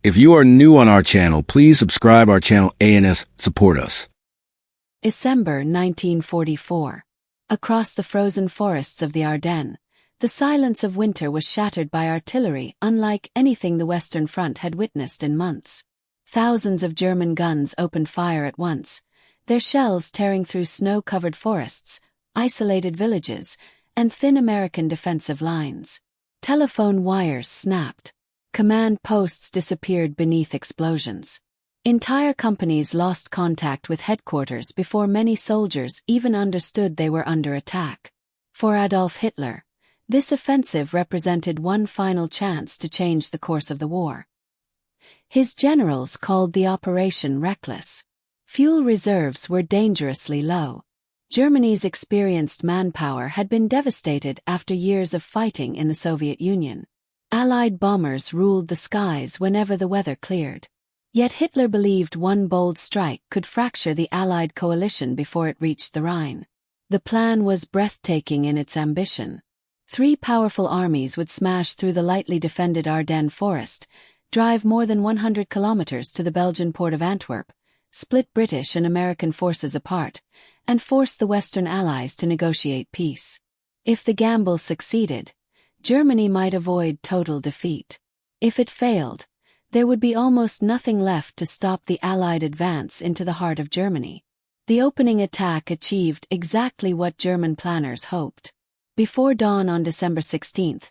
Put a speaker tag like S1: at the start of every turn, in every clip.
S1: If you are new on our channel, please subscribe our channel ANS, support us.
S2: December 1944. Across the frozen forests of the Ardennes, the silence of winter was shattered by artillery unlike anything the Western Front had witnessed in months. Thousands of German guns opened fire at once, their shells tearing through snow-covered forests, isolated villages, and thin American defensive lines. Telephone wires snapped. Command posts disappeared beneath explosions. Entire companies lost contact with headquarters before many soldiers even understood they were under attack. For Adolf Hitler, this offensive represented one final chance to change the course of the war. His generals called the operation reckless. Fuel reserves were dangerously low. Germany's experienced manpower had been devastated after years of fighting in the Soviet Union. Allied bombers ruled the skies whenever the weather cleared. Yet Hitler believed one bold strike could fracture the Allied coalition before it reached the Rhine. The plan was breathtaking in its ambition. 3 powerful armies would smash through the lightly defended Ardennes forest, drive more than 100 kilometers to the Belgian port of Antwerp, split British and American forces apart, and force the Western Allies to negotiate peace. If the gamble succeeded, Germany might avoid total defeat. If it failed, there would be almost nothing left to stop the Allied advance into the heart of Germany. The opening attack achieved exactly what German planners hoped. Before dawn on December 16,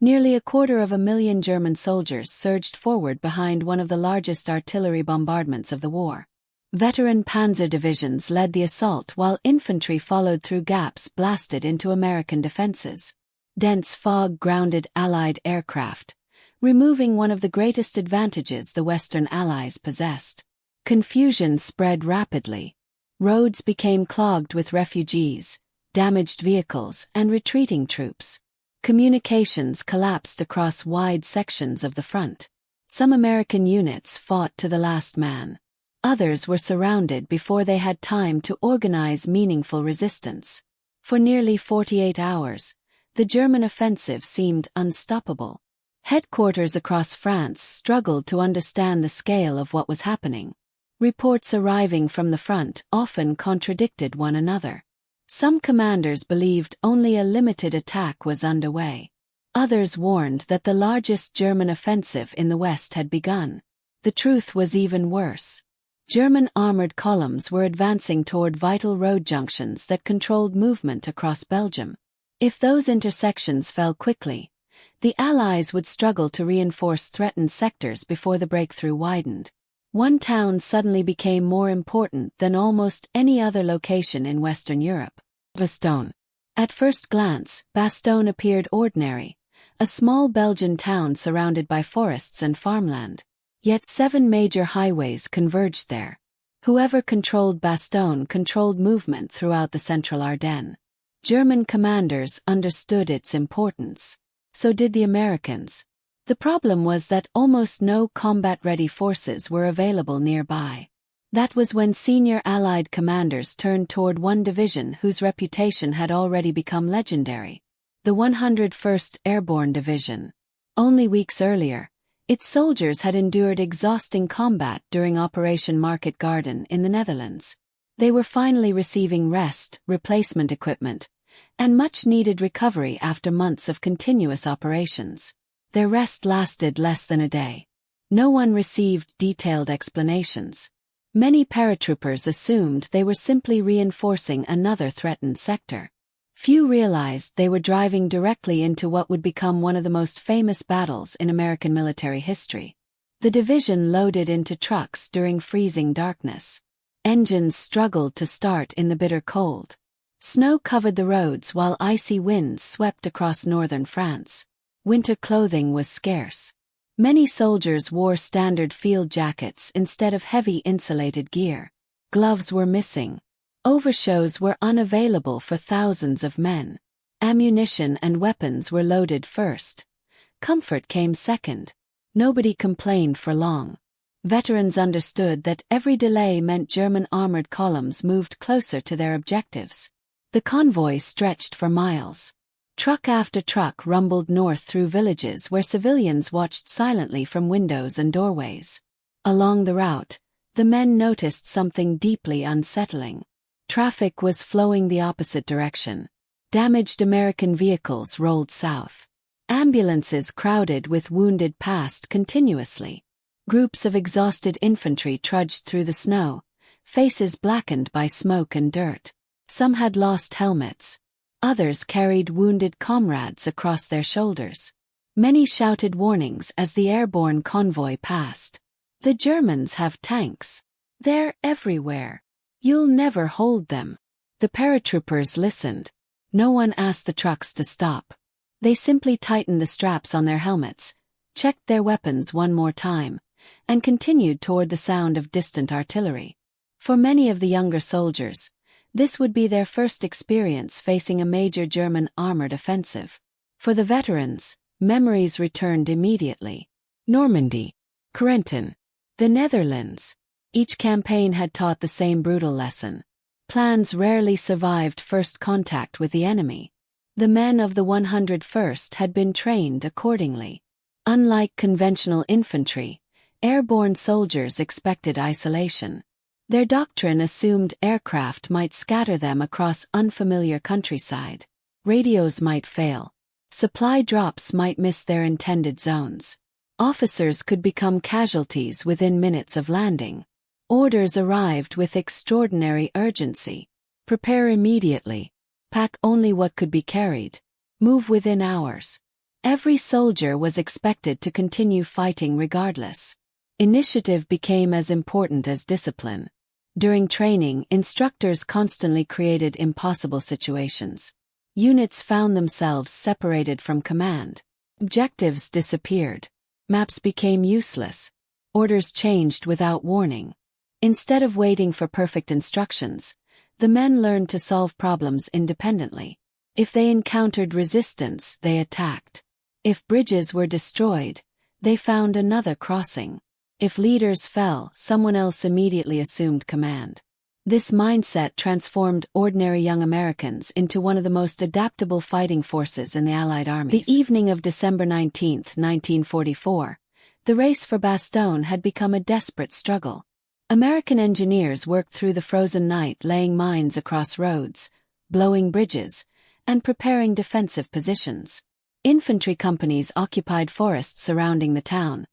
S2: nearly 250,000 German soldiers surged forward behind one of the largest artillery bombardments of the war. Veteran panzer divisions led the assault while infantry followed through gaps blasted into American defenses. Dense fog grounded Allied aircraft, removing one of the greatest advantages the Western Allies possessed. Confusion spread rapidly. Roads became clogged with refugees, damaged vehicles, and retreating troops. Communications collapsed across wide sections of the front. Some American units fought to the last man. Others were surrounded before they had time to organize meaningful resistance. For nearly 48 hours, the German offensive seemed unstoppable. Headquarters across France struggled to understand the scale of what was happening. Reports arriving from the front often contradicted one another. Some commanders believed only a limited attack was underway. Others warned that the largest German offensive in the West had begun. The truth was even worse. German armored columns were advancing toward vital road junctions that controlled movement across Belgium. If those intersections fell quickly, the Allies would struggle to reinforce threatened sectors before the breakthrough widened. One town suddenly became more important than almost any other location in Western Europe: Bastogne. At first glance, Bastogne appeared ordinary, a small Belgian town surrounded by forests and farmland. Yet 7 major highways converged there. Whoever controlled Bastogne controlled movement throughout the central Ardennes. German commanders understood its importance. So did the Americans. The problem was that almost no combat-ready forces were available nearby. That was when senior Allied commanders turned toward one division whose reputation had already become legendary: the 101st Airborne Division. Only weeks earlier, its soldiers had endured exhausting combat during Operation Market Garden in the Netherlands. They were finally receiving rest, replacement equipment, and much-needed recovery after months of continuous operations. Their rest lasted less than a day. No one received detailed explanations. Many paratroopers assumed they were simply reinforcing another threatened sector. Few realized they were driving directly into what would become one of the most famous battles in American military history. The division loaded into trucks during freezing darkness. Engines struggled to start in the bitter cold. Snow covered the roads while icy winds swept across northern France. Winter clothing was scarce. Many soldiers wore standard field jackets instead of heavy insulated gear. Gloves were missing. Overshoes were unavailable for thousands of men. Ammunition and weapons were loaded first. Comfort came second. Nobody complained for long. Veterans understood that every delay meant German armored columns moved closer to their objectives. The convoy stretched for miles. Truck after truck rumbled north through villages where civilians watched silently from windows and doorways. Along the route, the men noticed something deeply unsettling. Traffic was flowing the opposite direction. Damaged American vehicles rolled south. Ambulances crowded with wounded passed continuously. Groups of exhausted infantry trudged through the snow, faces blackened by smoke and dirt. Some had lost helmets. Others carried wounded comrades across their shoulders. Many shouted warnings as the airborne convoy passed. "The Germans have tanks. They're everywhere. You'll never hold them." The paratroopers listened. No one asked the trucks to stop. They simply tightened the straps on their helmets, checked their weapons one more time, and continued toward the sound of distant artillery. For many of the younger soldiers, this would be their first experience facing a major German armored offensive. For the veterans, memories returned immediately. Normandy, Corentin, the Netherlands. Each campaign had taught the same brutal lesson. Plans rarely survived first contact with the enemy. The men of the 101st had been trained accordingly. Unlike conventional infantry, airborne soldiers expected isolation. Their doctrine assumed aircraft might scatter them across unfamiliar countryside. Radios might fail. Supply drops might miss their intended zones. Officers could become casualties within minutes of landing. Orders arrived with extraordinary urgency. Prepare immediately. Pack only what could be carried. Move within hours. Every soldier was expected to continue fighting regardless. Initiative became as important as discipline. During training, instructors constantly created impossible situations. Units found themselves separated from command. Objectives disappeared. Maps became useless. Orders changed without warning. Instead of waiting for perfect instructions, the men learned to solve problems independently. If they encountered resistance, they attacked. If bridges were destroyed, they found another crossing. If leaders fell, someone else immediately assumed command. This mindset transformed ordinary young Americans into one of the most adaptable fighting forces in the Allied armies. The evening of December 19, 1944, the race for Bastogne had become a desperate struggle. American engineers worked through the frozen night laying mines across roads, blowing bridges, and preparing defensive positions. Infantry companies occupied forests surrounding the town,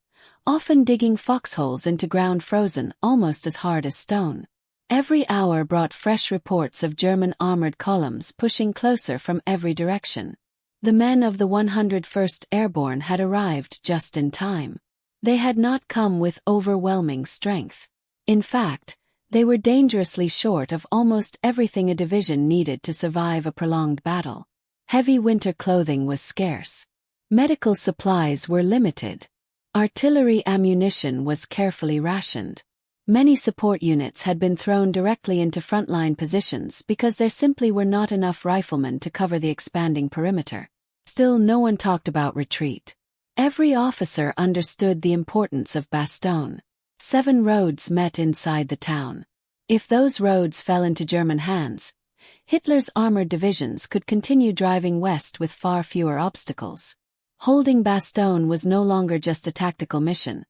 S2: often digging foxholes into ground frozen almost as hard as stone. Every hour brought fresh reports of German armored columns pushing closer from every direction. The men of the 101st Airborne had arrived just in time. They had not come with overwhelming strength. In fact, they were dangerously short of almost everything a division needed to survive a prolonged battle. Heavy winter clothing was scarce. Medical supplies were limited. Artillery ammunition was carefully rationed. Many support units had been thrown directly into frontline positions because there simply were not enough riflemen to cover the expanding perimeter. Still, no one talked about retreat. Every officer understood the importance of Bastogne. 7 roads met inside the town. If those roads fell into German hands, Hitler's armored divisions could continue driving west with far fewer obstacles. Holding Bastogne was no longer just a tactical mission.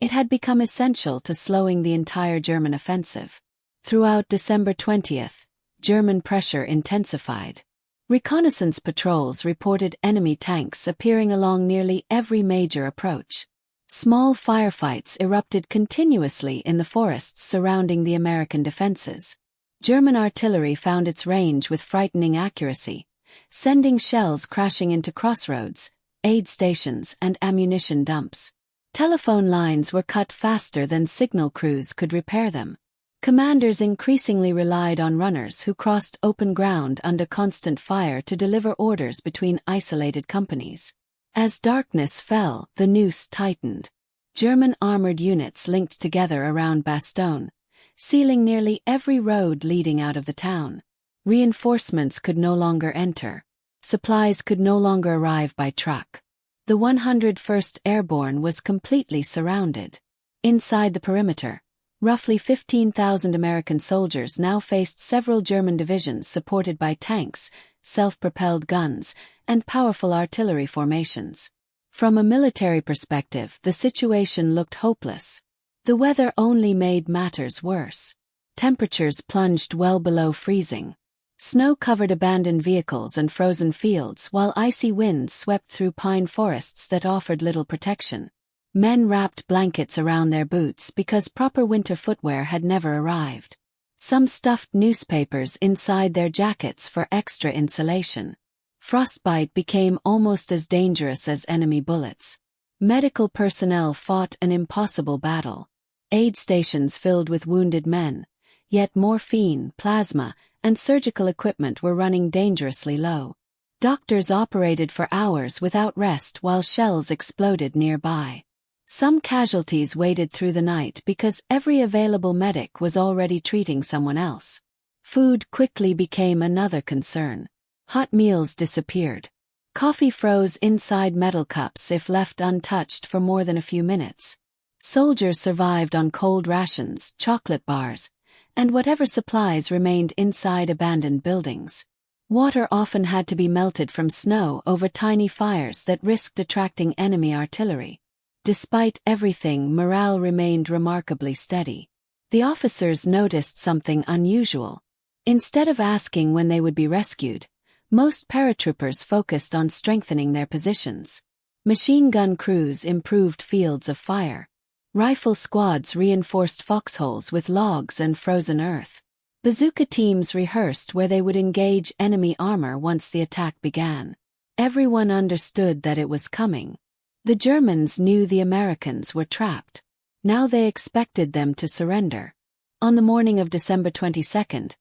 S2: It had become essential to slowing the entire German offensive. Throughout December 20th, German pressure intensified. Reconnaissance patrols reported enemy tanks appearing along nearly every major approach. Small firefights erupted continuously in the forests surrounding the American defenses. German artillery found its range with frightening accuracy, sending shells crashing into crossroads, aid stations, and ammunition dumps. Telephone lines were cut faster than signal crews could repair them. Commanders increasingly relied on runners who crossed open ground under constant fire to deliver orders between isolated companies. As darkness fell, the noose tightened. German armored units linked together around Bastogne, sealing nearly every road leading out of the town. Reinforcements could no longer enter. Supplies could no longer arrive by truck. The 101st Airborne was completely surrounded. Inside the perimeter, roughly 15,000 American soldiers now faced several German divisions supported by tanks, self-propelled guns, and powerful artillery formations. From a military perspective, the situation looked hopeless. The weather only made matters worse. Temperatures plunged well below freezing. Snow covered abandoned vehicles and frozen fields, while icy winds swept through pine forests that offered little protection. Men wrapped blankets around their boots because proper winter footwear had never arrived. Some stuffed newspapers inside their jackets for extra insulation. Frostbite became almost as dangerous as enemy bullets. Medical personnel fought an impossible battle. Aid stations filled with wounded men, yet morphine, plasma, and surgical equipment were running dangerously low. Doctors operated for hours without rest while shells exploded nearby. Some casualties waited through the night because every available medic was already treating someone else. Food quickly became another concern. Hot meals disappeared. Coffee froze inside metal cups if left untouched for more than a few minutes. Soldiers survived on cold rations, chocolate bars, and whatever supplies remained inside abandoned buildings. Water often had to be melted from snow over tiny fires that risked attracting enemy artillery. Despite everything, morale remained remarkably steady. The officers noticed something unusual. Instead of asking when they would be rescued, most paratroopers focused on strengthening their positions. Machine gun crews improved fields of fire. Rifle squads reinforced foxholes with logs and frozen earth. Bazooka teams rehearsed where they would engage enemy armor once the attack began. Everyone understood that it was coming. The Germans knew the Americans were trapped. Now they expected them to surrender. On the morning of December 22nd,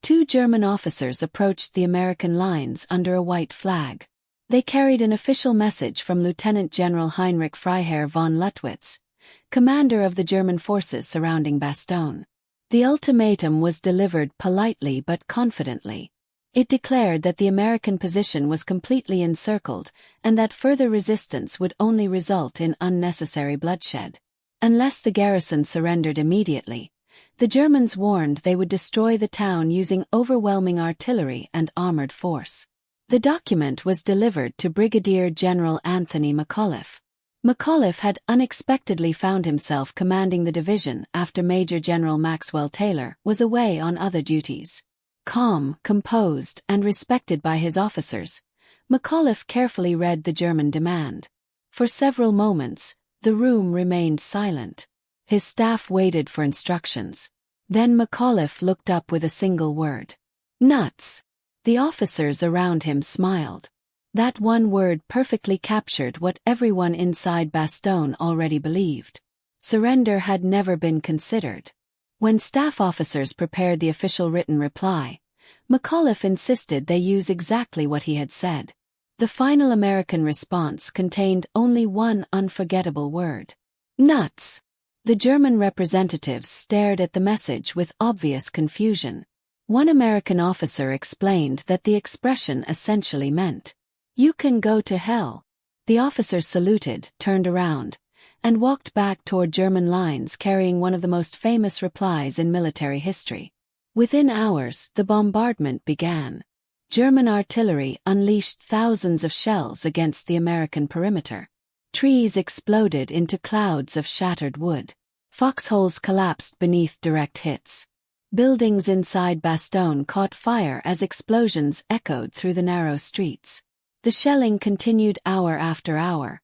S2: 2 German officers approached the American lines under a white flag. They carried an official message from Lieutenant General Heinrich Freiherr von Luttwitz, commander of the German forces surrounding Bastogne. The ultimatum was delivered politely but confidently. It declared that the American position was completely encircled and that further resistance would only result in unnecessary bloodshed. Unless the garrison surrendered immediately, the Germans warned they would destroy the town using overwhelming artillery and armored force. The document was delivered to Brigadier General Anthony McAuliffe. McAuliffe had unexpectedly found himself commanding the division after Major General Maxwell Taylor was away on other duties. Calm, composed, and respected by his officers, McAuliffe carefully read the German demand. For several moments, the room remained silent. His staff waited for instructions. Then McAuliffe looked up with a single word. Nuts! The officers around him smiled. That one word perfectly captured what everyone inside Bastogne already believed. Surrender had never been considered. When staff officers prepared the official written reply, McAuliffe insisted they use exactly what he had said. The final American response contained only one unforgettable word. Nuts! The German representatives stared at the message with obvious confusion. One American officer explained that the expression essentially meant, "You can go to hell." The officer saluted, turned around, and walked back toward German lines carrying one of the most famous replies in military history. Within hours, the bombardment began. German artillery unleashed thousands of shells against the American perimeter. Trees exploded into clouds of shattered wood. Foxholes collapsed beneath direct hits. Buildings inside Bastogne caught fire as explosions echoed through the narrow streets. The shelling continued hour after hour,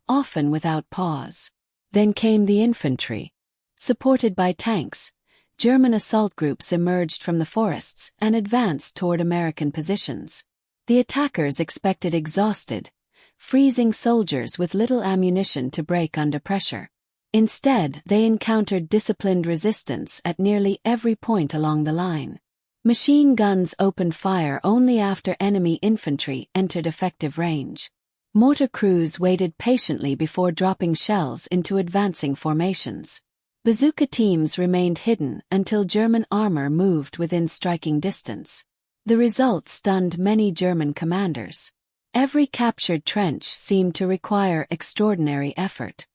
S2: often without pause. Then came the infantry. Supported by tanks, German assault groups emerged from the forests and advanced toward American positions. The attackers expected exhausted, freezing soldiers with little ammunition to break under pressure. Instead, they encountered disciplined resistance at nearly every point along the line. Machine guns opened fire only after enemy infantry entered effective range. Mortar crews waited patiently before dropping shells into advancing formations. Bazooka teams remained hidden until German armor moved within striking distance. The result stunned many German commanders. Every captured trench seemed to require extraordinary effort.